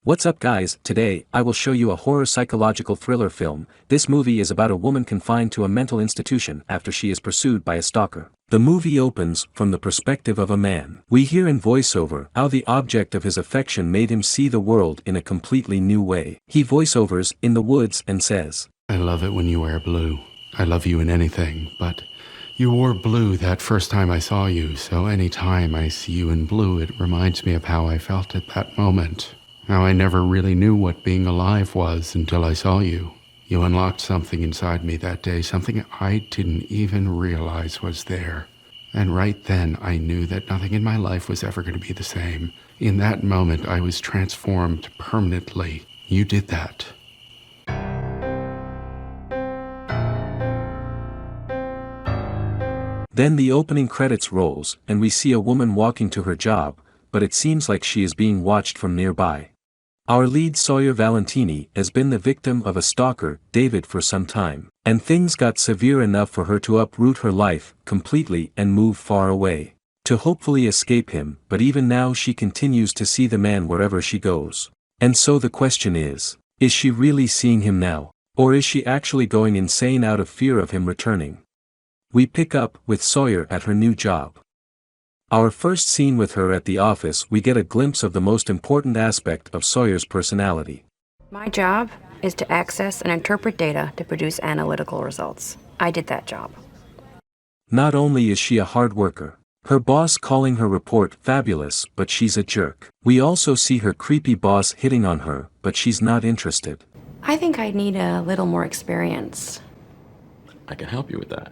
What's up guys, today, I will show you a horror psychological thriller film. This movie is about a woman confined to a mental institution after she is pursued by a stalker. The movie opens from the perspective of a man. We hear in voiceover how the object of his affection made him see the world in a completely new way. He voiceovers in the woods and says, I love it when you wear blue. I love you in anything, but you wore blue that first time I saw you, so any time I see you in blue, it reminds me of how I felt at that moment. How I never really knew what being alive was until I saw you. You unlocked something inside me that day, something I didn't even realize was there. And right then, I knew that nothing in my life was ever going to be the same. In that moment, I was transformed permanently. You did that. Then the opening credits rolls, and we see a woman walking to her job, but it seems like she is being watched from nearby. Our lead Sawyer Valentini has been the victim of a stalker, David, for some time, and things got severe enough for her to uproot her life completely and move far away, to hopefully escape him, but even now she continues to see the man wherever she goes. And so the question is she really seeing him now, or is she actually going insane out of fear of him returning? We pick up with Sawyer at her new job. Our first scene with her at the office, we get a glimpse of the most important aspect of Sawyer's personality. My job is to access and interpret data to produce analytical results. I did that job. Not only is she a hard worker, her boss calling her report fabulous, but she's a jerk. We also see her creepy boss hitting on her, but she's not interested. I think I'd need a little more experience. I can help you with that.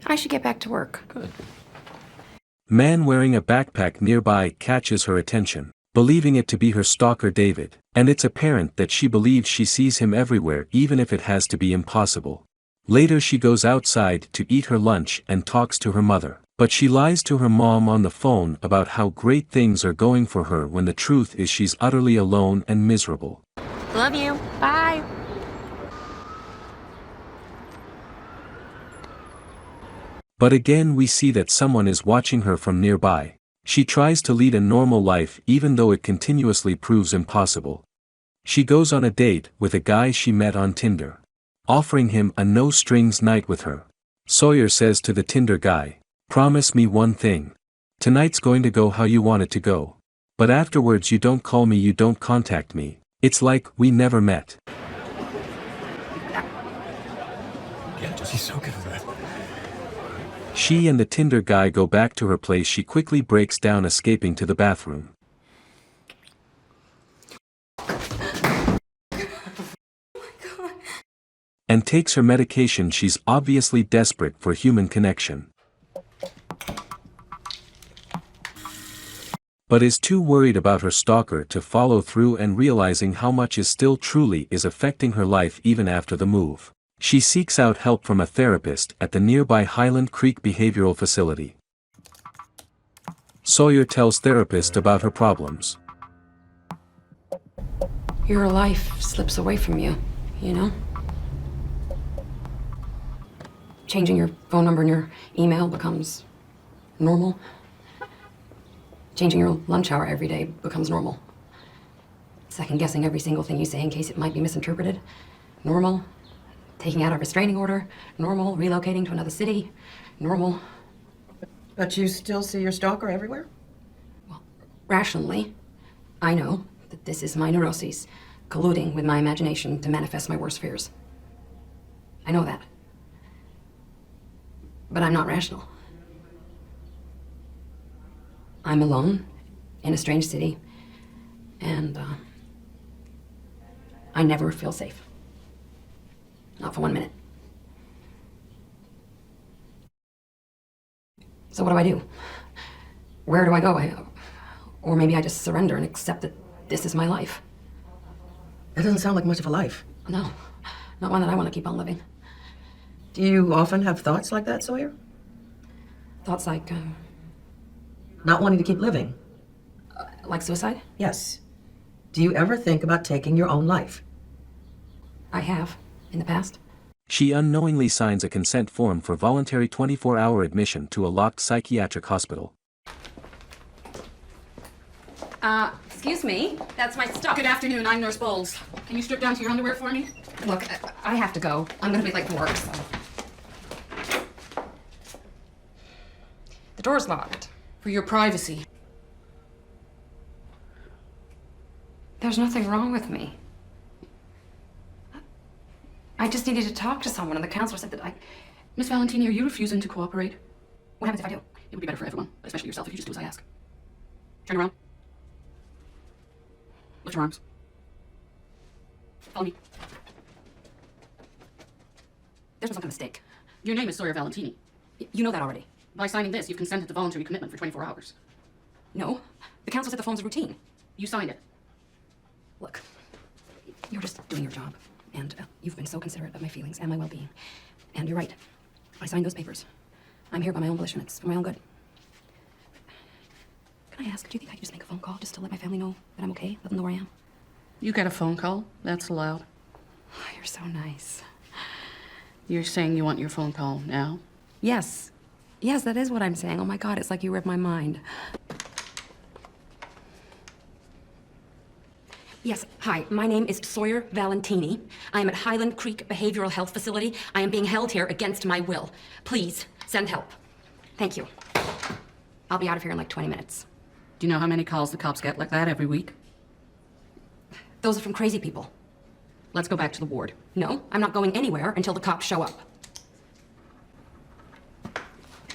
I should get back to work. Good. Man wearing a backpack nearby catches her attention, believing it to be her stalker David, and it's apparent that she believes she sees him everywhere even if it has to be impossible. Later she goes outside to eat her lunch and talks to her mother, but she lies to her mom on the phone about how great things are going for her when the truth is she's utterly alone and miserable. Love you. Bye. But again we see that someone is watching her from nearby. She tries to lead a normal life even though it continuously proves impossible. She goes on a date with a guy she met on Tinder, offering him a no-strings night with her. Sawyer says to the Tinder guy, "Promise me one thing. Tonight's going to go how you want it to go. But afterwards you don't call me, you don't contact me. It's like we never met." Yeah, Jesse's so good at that. She and the Tinder guy go back to her place. She quickly breaks down, escaping to the bathroom. And takes her medication. She's obviously desperate for human connection, but is too worried about her stalker to follow through, and realizing how much is still truly is affecting her life even after the move. She seeks out help from a therapist at the nearby Highland Creek Behavioral Facility. Sawyer tells therapist about her problems. Your life slips away from you, you know? Changing your phone number and your email becomes normal. Changing your lunch hour every day becomes normal. Second guessing every single thing you say in case it might be misinterpreted, normal. Taking out a restraining order, normal. Relocating to another city, normal. But you still see your stalker everywhere? Well, rationally, I know that this is my neuroses colluding with my imagination to manifest my worst fears. I know that. But I'm not rational. I'm alone in a strange city, and I never feel safe. Not for 1 minute. So what do? Where do I go? Or maybe I just surrender and accept that this is my life. That doesn't sound like much of a life. No, not one that I want to keep on living. Do you often have thoughts like that, Sawyer? Thoughts like Not wanting to keep living? like suicide? Yes. Do you ever think about taking your own life? I have, in the past. She unknowingly signs a consent form for voluntary 24-hour admission to a locked psychiatric hospital. Excuse me, that's my stuff. Good afternoon, I'm Nurse Bowles. Can you strip down to your underwear for me? Look, I have to go. I'm gonna be late for work, so. The door's locked. For your privacy. There's nothing wrong with me. I just needed to talk to someone, and the counselor said that Miss Valentini, are you refusing to cooperate? What happens if I do? It would be better for everyone, but especially yourself if you just do as I ask. Turn around. Lift your arms. Follow me. There's been some kind of mistake. Your name is Sawyer Valentini. You know that already. By signing this, you've consented to voluntary commitment for 24 hours. No. The counselor said the phone's a routine. You signed it. Look, you're just doing your job. And you've been so considerate of my feelings and my well-being. And you're right. I signed those papers. I'm here by my own volition. It's for my own good. Can I ask, do you think I could just make a phone call just to let my family know that I'm okay? Let them know where I am? You get a phone call. That's allowed. Oh, you're so nice. You're saying you want your phone call now? Yes. Yes, that is what I'm saying. Oh my God, it's like you read my mind. Yes, hi, my name is Sawyer Valentini. I am at Highland Creek Behavioral Health Facility. I am being held here against my will. Please, send help. Thank you. I'll be out of here in like 20 minutes. Do you know how many calls the cops get like that every week? Those are from crazy people. Let's go back to the ward. No, I'm not going anywhere until the cops show up.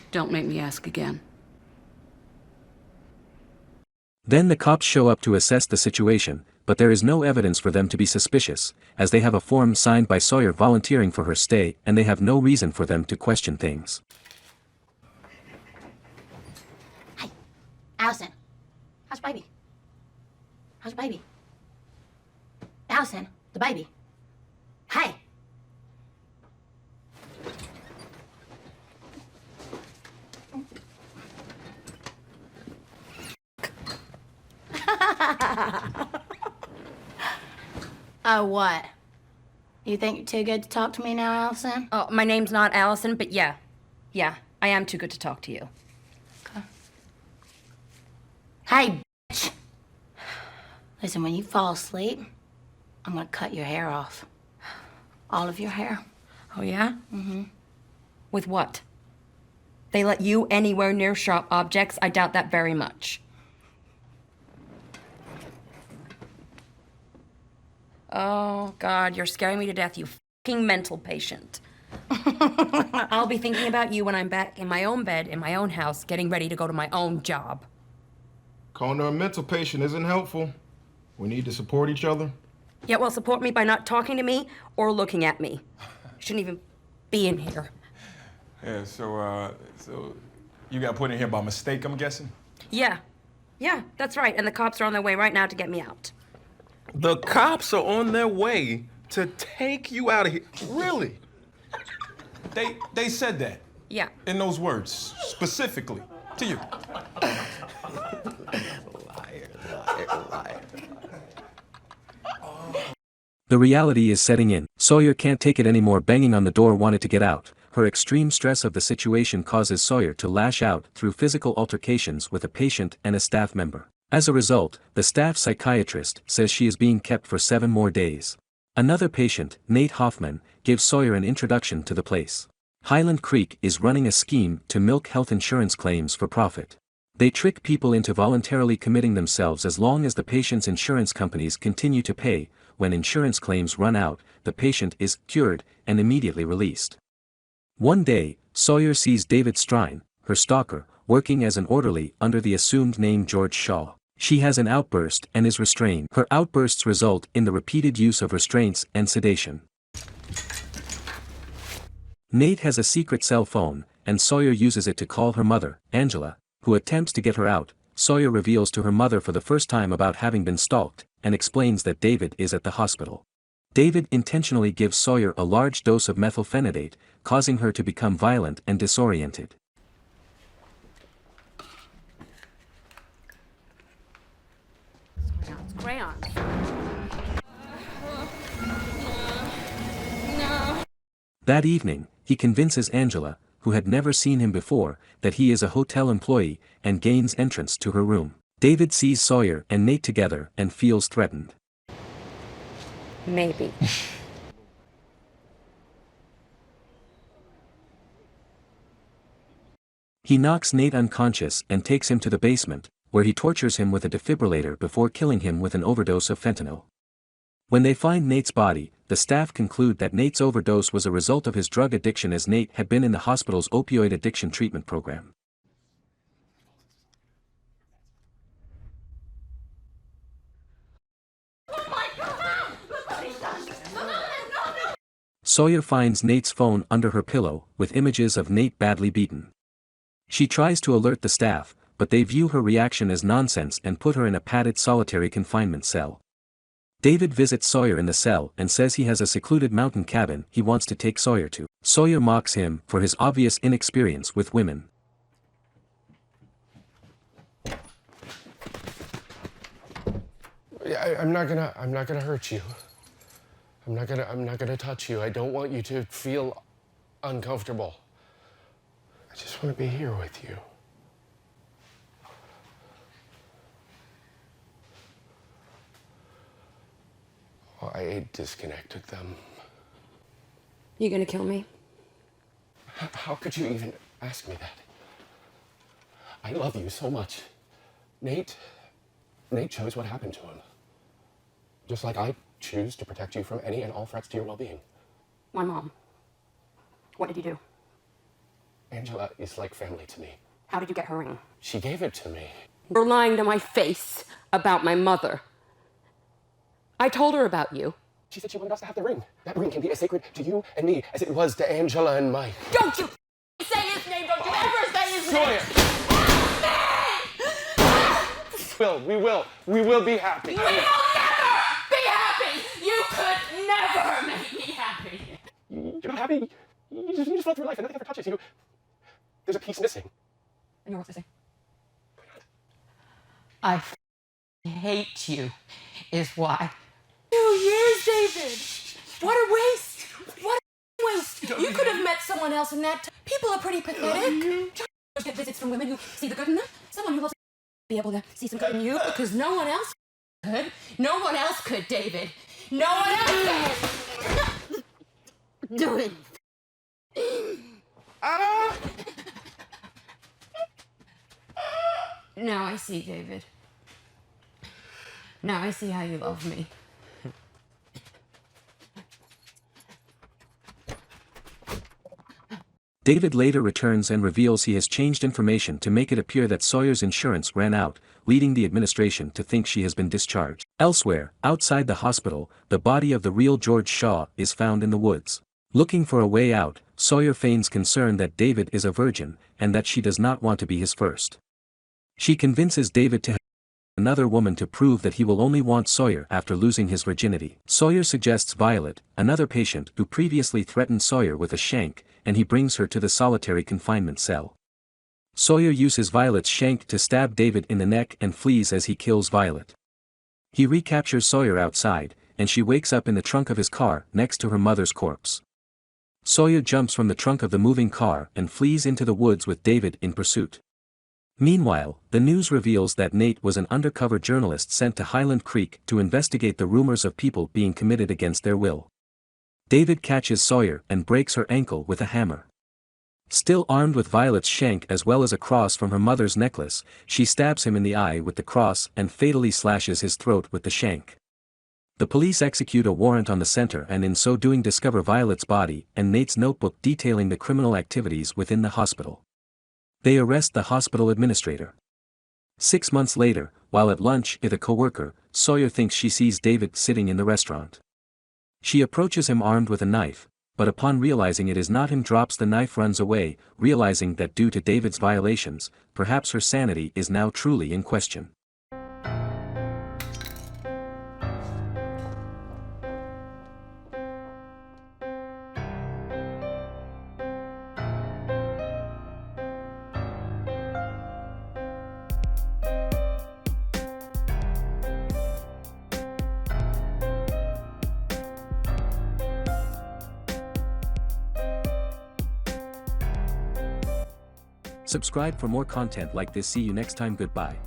Don't make me ask again. Then the cops show up to assess the situation, but there is no evidence for them to be suspicious, as they have a form signed by Sawyer volunteering for her stay and they have no reason for them to question things. Hi, Allison. How's baby? How's baby? Allison, the baby. Hey. Oh, what? You think you're too good to talk to me now, Allison? Oh, my name's not Allison, but yeah. Yeah, I am too good to talk to you. Okay. Hey, bitch. Listen, when you fall asleep, I'm gonna cut your hair off. All of your hair. Oh, yeah? Mm-hmm. With what? They let you anywhere near sharp objects? I doubt that very much. Oh, God, you're scaring me to death, you fucking mental patient. I'll be thinking about you when I'm back in my own bed, in my own house, getting ready to go to my own job. Calling her a mental patient isn't helpful. We need to support each other. Yeah, well, support me by not talking to me or looking at me. Shouldn't even be in here. Yeah, so you got put in here by mistake, I'm guessing? Yeah, that's right. And the cops are on their way right now to get me out. The cops are on their way to take you out of here. Really? They said that? Yeah. In those words, specifically, to you. Liar, liar, liar. The reality is setting in. Sawyer can't take it anymore. Banging on the door wanted to get out. Her extreme stress of the situation causes Sawyer to lash out through physical altercations with a patient and a staff member. As a result, the staff psychiatrist says she is being kept for 7 more days. Another patient, Nate Hoffman, gives Sawyer an introduction to the place. Highland Creek is running a scheme to milk health insurance claims for profit. They trick people into voluntarily committing themselves as long as the patient's insurance companies continue to pay. When insurance claims run out, the patient is cured and immediately released. One day, Sawyer sees David Strine, her stalker, working as an orderly under the assumed name George Shaw. She has an outburst and is restrained. Her outbursts result in the repeated use of restraints and sedation. Nate has a secret cell phone, and Sawyer uses it to call her mother, Angela, who attempts to get her out. Sawyer reveals to her mother for the first time about having been stalked, and explains that David is at the hospital. David intentionally gives Sawyer a large dose of methylphenidate, causing her to become violent and disoriented. Crayons. That evening, he convinces Angela, who had never seen him before, that he is a hotel employee, and gains entrance to her room. David sees Sawyer and Nate together and feels threatened. Maybe. He knocks Nate unconscious and takes him to the basement, where he tortures him with a defibrillator before killing him with an overdose of fentanyl. When they find Nate's body, the staff conclude that Nate's overdose was a result of his drug addiction, as Nate had been in the hospital's opioid addiction treatment program. Sawyer finds Nate's phone under her pillow, with images of Nate badly beaten. She tries to alert the staff, but they view her reaction as nonsense and put her in a padded solitary confinement cell. David visits Sawyer in the cell and says he has a secluded mountain cabin he wants to take Sawyer to. Sawyer mocks him for his obvious inexperience with women. I'm not gonna hurt you. I'm not gonna touch you. I don't want you to feel uncomfortable. I just want to be here with you. Oh, I disconnected them. You gonna kill me? How could you even ask me that? I love you so much. Nate chose what happened to him. Just like I choose to protect you from any and all threats to your well-being. My mom. What did you do? Angela is like family to me. How did you get her ring? She gave it to me. You're lying to my face about my mother. I told her about you. She said she wanted us to have the ring. That ring can be as sacred to you and me as it was to Angela and Mike. Don't you say his name! Don't you ever say his name! We will be happy. We will never be happy! You could never make me happy! You're not happy. You just float through life and nothing ever touches you. There's a piece missing. And you're what's missing? I hate you, is why. 2 years, David! What a waste! What a waste! You could have met someone else in that. People are pretty pathetic. Get visits from women who see the good in them. Someone who loves to be able to see some good in you, because no one else could. No one else could, David. No one else could. Do it. Now I see, David. Now I see how you love me. David later returns and reveals he has changed information to make it appear that Sawyer's insurance ran out, leading the administration to think she has been discharged. Elsewhere, outside the hospital, the body of the real George Shaw is found in the woods. Looking for a way out, Sawyer feigns concern that David is a virgin, and that she does not want to be his first. She convinces David to have another woman to prove that he will only want Sawyer after losing his virginity. Sawyer suggests Violet, another patient who previously threatened Sawyer with a shank, and he brings her to the solitary confinement cell. Sawyer uses Violet's shank to stab David in the neck and flees as he kills Violet. He recaptures Sawyer outside, and she wakes up in the trunk of his car next to her mother's corpse. Sawyer jumps from the trunk of the moving car and flees into the woods with David in pursuit. Meanwhile, the news reveals that Nate was an undercover journalist sent to Highland Creek to investigate the rumors of people being committed against their will. David catches Sawyer and breaks her ankle with a hammer. Still armed with Violet's shank as well as a cross from her mother's necklace, she stabs him in the eye with the cross and fatally slashes his throat with the shank. The police execute a warrant on the center and in so doing discover Violet's body and Nate's notebook detailing the criminal activities within the hospital. They arrest the hospital administrator. 6 months later, while at lunch with a coworker, Sawyer thinks she sees David sitting in the restaurant. She approaches him armed with a knife, but upon realizing it is not him drops the knife, runs away, realizing that due to David's violations, perhaps her sanity is now truly in question. Subscribe for more content like this. See you next time. Goodbye.